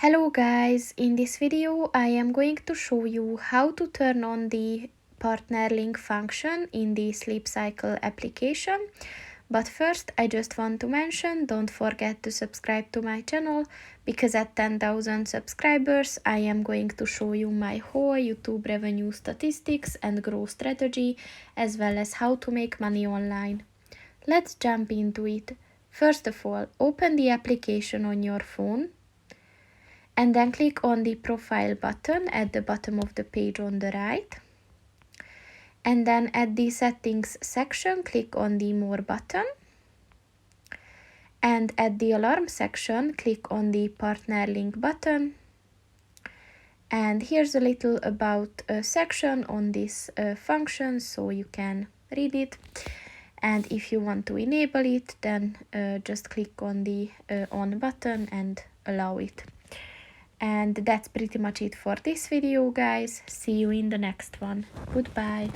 Hello guys, in this video I am going to show you how to turn on the partner link function in the Sleep Cycle application. But first I just want to mention, don't forget to subscribe to my channel, because at 10,000 subscribers I am going to show you my whole YouTube revenue statistics and growth strategy, as well as how to make money online. Let's jump into it. First of all, open the application on your phone and then click on the profile button at the bottom of the page on the right. And then at the settings section, click on the more button. And at the alarm section, click on the partner link button. And here's a little about section on this function, so you can read it. And if you want to enable it, then just click on the on button and allow it. And that's pretty much it for this video, guys. See you in the next one. Goodbye.